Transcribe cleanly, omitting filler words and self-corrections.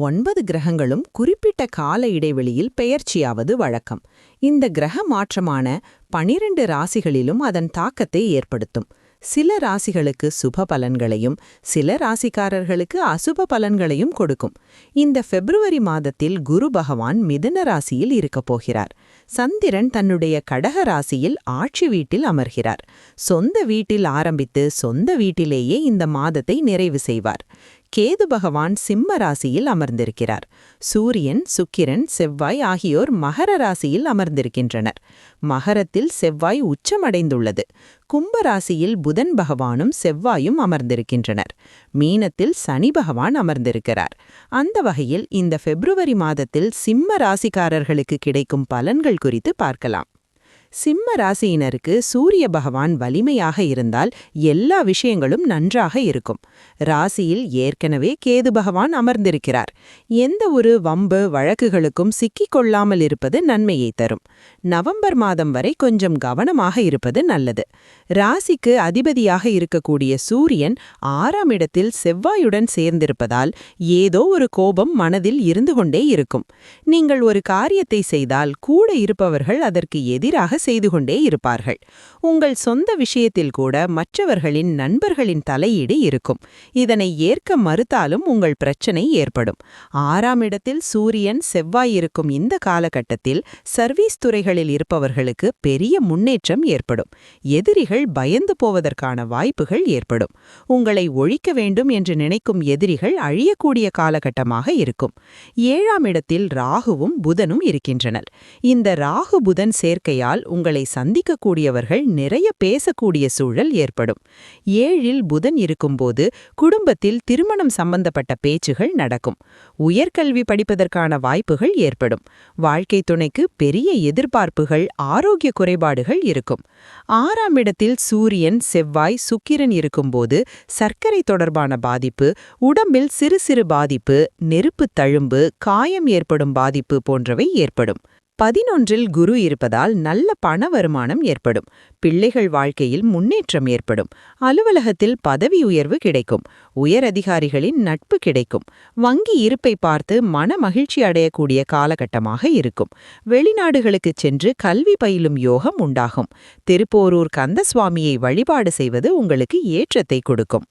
9 கிரகங்களும் குறிப்பிட்ட கால இடைவெளியில் பெயர்ச்சியாவது வழக்கம். இந்த கிரக மாற்றமான 12 ராசிகளிலும் அதன் தாக்கத்தை ஏற்படுத்தும். சில ராசிகளுக்கு சுப பலன்களையும் சில ராசிக்காரர்களுக்கு அசுப பலன்களையும் கொடுக்கும். இந்த பிப்ரவரி மாதத்தில் குரு பகவான் மிதுன ராசியில் இருக்கப் போகிறார். சந்திரன் தன்னுடைய கடக ராசியில் ஆட்சி வீட்டில் அமர்கிறார். சொந்த வீட்டில் ஆரம்பித்து சொந்த வீட்டிலேயே இந்த மாதத்தை நிறைவு செய்வார். கேது பகவான் சிம்ம ராசியில் அமர்ந்திருக்கிறார். சூரியன், சுக்கிரன், செவ்வாய் ஆகியோர் மகர ராசியில் அமர்ந்திருக்கின்றனர். மகரத்தில் செவ்வாய் உச்சமடைந்துள்ளது. கும்ப ராசியில் புதன் பகவானும் செவ்வாயும் அமர்ந்திருக்கின்றனர். மீனத்தில் சனி பகவான் அமர்ந்திருக்கிறார். அந்த வகையில் இந்த பிப்ரவரி மாதத்தில் சிம்ம ராசிக்காரர்களுக்கு கிடைக்கும் பலன்கள் குறித்து பார்க்கலாம். சிம்ம ராசியினருக்கு சூரிய பகவான் வலிமையாக இருந்தால் எல்லா விஷயங்களும் நன்றாக இருக்கும். ராசியில் ஏற்கனவே கேது பகவான் அமர்ந்திருக்கிறார். எந்த ஒரு வம்பு வழக்குகளுக்கும் சிக்கிக் கொள்ளாமல் இருப்பது நன்மையை தரும். நவம்பர் மாதம் வரை கொஞ்சம் கவனமாக இருப்பது நல்லது. ராசிக்கு அதிபதியாக இருக்கக்கூடிய சூரியன் 6ஆம் இடத்தில் செவ்வாயுடன் சேர்ந்திருப்பதால் ஏதோ ஒரு கோபம் மனதில் இருந்து கொண்டே இருக்கும். நீங்கள் ஒரு காரியத்தை செய்தால் கூட இருப்பவர்கள் அதற்கு எதிராக செய்து கொண்டே இருப்பார்கள். உங்கள் சொந்த விஷயத்தில் கூட மற்றவர்களின் நண்பர்களின் தலையீடு இருக்கும். இதனை ஏற்க மறுத்தாலும் உங்கள் பிரச்சனை ஏற்படும். 6ஆம் இடத்தில் சூரியன் செவ்வாய் இருக்கும் இந்த காலகட்டத்தில் சர்வீஸ் துறைகளில் இருப்பவர்களுக்கு பெரிய முன்னேற்றம் ஏற்படும். எதிரிகள் பயந்து போவதற்கான வாய்ப்புகள் ஏற்படும். உங்களை ஒழிக்க வேண்டும் என்று நினைக்கும் எதிரிகள் அழியக்கூடிய காலகட்டமாக இருக்கும். 7ஆம் இடத்தில் ராகுவும் புதனும் இருக்கின்றனர். இந்த ராகு புதன் சேர்க்கையால் உங்களை சந்திக்கக்கூடியவர்கள் நிறைய பேசக்கூடிய சூழல் ஏற்படும். 7இல் புதன் இருக்கும்போது குடும்பத்தில் திருமணம் சம்பந்தப்பட்ட பேச்சுகள் நடக்கும். உயர்கல்வி படிப்பதற்கான வாய்ப்புகள் ஏற்படும். வாழ்க்கை துணைக்கு பெரிய எதிர்பார்ப்புகள், ஆரோக்கிய குறைபாடுகள் இருக்கும். 6ஆம் இடத்தில் சூரியன், செவ்வாய், சுக்கிரன் இருக்கும்போது சர்க்கரை தொடர்பான பாதிப்பு, உடம்பில் சிறு சிறு பாதிப்பு, நெருப்பு தழும்பு, காயம் ஏற்படும் பாதிப்பு போன்றவை ஏற்படும். 11இல் குரு இருப்பதால் நல்ல பண வருமானம் ஏற்படும். பிள்ளைகள் வாழ்க்கையில் முன்னேற்றம் ஏற்படும். அலுவலகத்தில் பதவி உயர்வு கிடைக்கும். உயர் அதிகாரிகளின் நட்பு கிடைக்கும். வங்கி இருப்பை பார்த்து மன மகிழ்ச்சி அடையக்கூடிய காலகட்டமாக இருக்கும். வெளிநாடுகளுக்கு சென்று கல்வி பயிலும் யோகம் உண்டாகும். திருப்போரூர் கந்தசுவாமியை வழிபாடு செய்வது உங்களுக்கு ஏற்றத்தை கொடுக்கும்.